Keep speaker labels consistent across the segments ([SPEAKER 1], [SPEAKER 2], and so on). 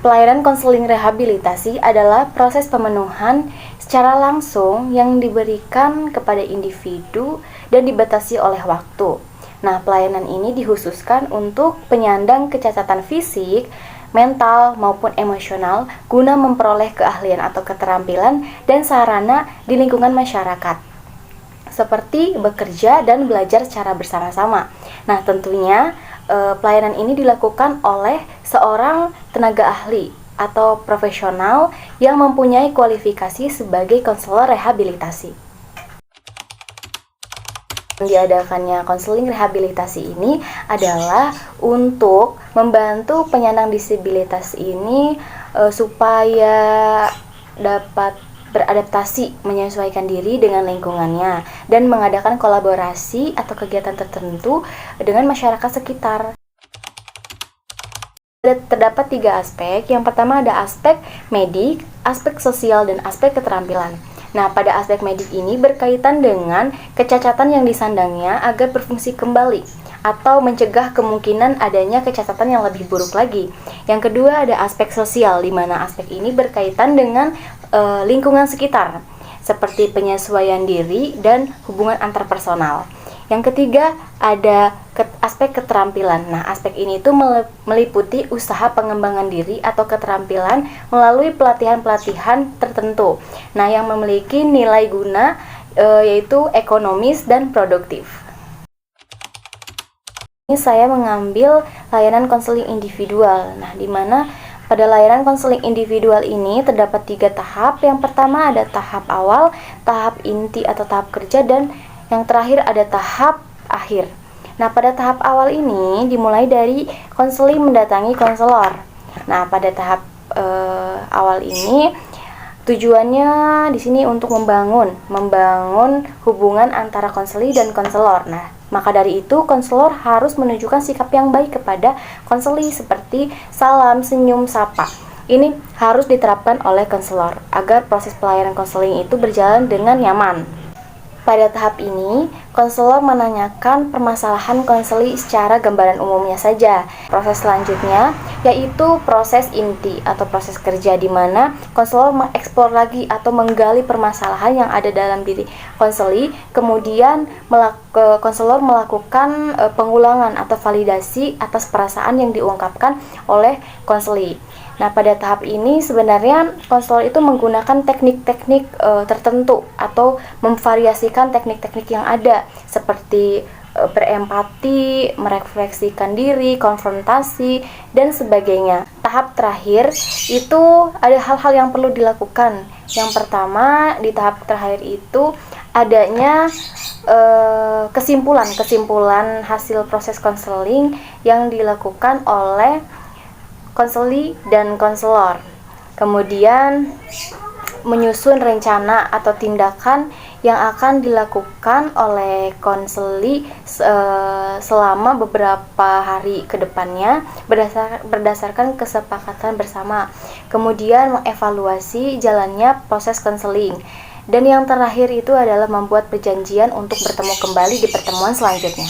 [SPEAKER 1] Pelayanan konseling rehabilitasi adalah proses pemenuhan secara langsung yang diberikan kepada individu dan dibatasi oleh waktu. Nah, pelayanan ini dikhususkan untuk penyandang kecacatan fisik, mental, maupun emosional guna memperoleh keahlian atau keterampilan dan sarana di lingkungan masyarakat, seperti bekerja dan belajar secara bersama-sama. Nah, tentunya pelayanan ini dilakukan oleh seorang tenaga ahli atau profesional yang mempunyai kualifikasi sebagai konselor rehabilitasi. Diadakannya konseling rehabilitasi ini adalah untuk membantu penyandang disabilitas ini supaya dapat beradaptasi, menyesuaikan diri dengan lingkungannya, dan mengadakan kolaborasi atau kegiatan tertentu dengan masyarakat sekitar. Terdapat 3 aspek. Yang pertama ada aspek medik, aspek sosial, dan aspek keterampilan. Nah, pada aspek medik ini berkaitan dengan kecacatan yang disandangnya agar berfungsi kembali atau mencegah kemungkinan adanya kecacatan yang lebih buruk lagi. Yang kedua ada aspek sosial, di mana aspek ini berkaitan dengan lingkungan sekitar, seperti penyesuaian diri dan hubungan antarpersonal. Yang ketiga ada aspek keterampilan. Nah, aspek ini itu meliputi usaha pengembangan diri atau keterampilan melalui pelatihan-pelatihan tertentu. Nah, yang memiliki nilai guna yaitu ekonomis dan produktif. Ini saya mengambil layanan konseling individual. Nah, di mana pada layanan konseling individual ini terdapat 3 tahap. Yang pertama ada tahap awal, tahap inti atau tahap kerja, dan yang terakhir ada tahap akhir. Nah, pada tahap awal ini dimulai dari konseling mendatangi konselor. Nah, pada tahap awal ini tujuannya di sini untuk membangun hubungan antara konseli dan konselor. Nah, maka dari itu konselor harus menunjukkan sikap yang baik kepada konseli seperti salam, senyum, sapa. Ini harus diterapkan oleh konselor agar proses pelayanan konseling itu berjalan dengan nyaman. Pada tahap ini, konselor menanyakan permasalahan konseli secara gambaran umumnya saja. Proses selanjutnya yaitu proses inti atau proses kerja, di mana konselor mengeksplor lagi atau menggali permasalahan yang ada dalam diri konseli. Kemudian konselor melakukan pengulangan atau validasi atas perasaan yang diungkapkan oleh konseli. Nah, pada tahap ini sebenarnya konselor itu menggunakan teknik-teknik tertentu atau memvariasikan teknik-teknik yang ada, seperti berempati, merefleksikan diri, konfrontasi, dan sebagainya. Tahap terakhir itu ada hal-hal yang perlu dilakukan. Yang pertama, di tahap terakhir itu adanya kesimpulan hasil proses konseling yang dilakukan oleh konseli dan konselor. Kemudian menyusun rencana atau tindakan yang akan dilakukan oleh konseli selama beberapa hari ke depannya berdasarkan kesepakatan bersama. Kemudian mengevaluasi jalannya proses konseling. Dan yang terakhir itu adalah membuat perjanjian untuk bertemu kembali di pertemuan selanjutnya.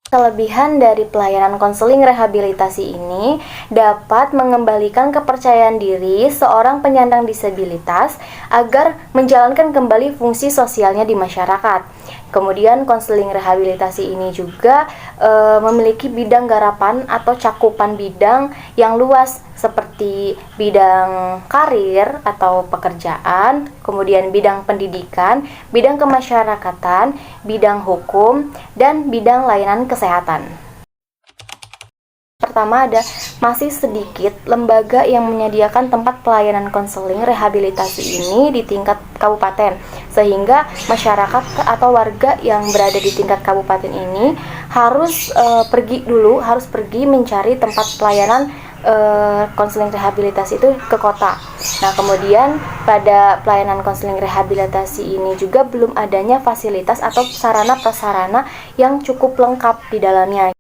[SPEAKER 1] Kelebihan dari pelayanan konseling rehabilitasi ini dapat mengembalikan kepercayaan diri seorang penyandang disabilitas agar menjalankan kembali fungsi sosialnya di masyarakat. Kemudian konseling rehabilitasi ini juga memiliki bidang garapan atau cakupan bidang yang luas, seperti bidang karir atau pekerjaan, kemudian bidang pendidikan, bidang kemasyarakatan, bidang hukum, dan bidang layanan kesehatan. Pertama ada masih sedikit lembaga yang menyediakan tempat pelayanan konseling rehabilitasi ini di tingkat kabupaten, sehingga masyarakat atau warga yang berada di tingkat kabupaten ini harus pergi mencari tempat pelayanan konseling rehabilitasi itu ke kota. Nah, kemudian pada pelayanan konseling rehabilitasi ini juga belum adanya fasilitas atau sarana prasarana yang cukup lengkap di dalamnya.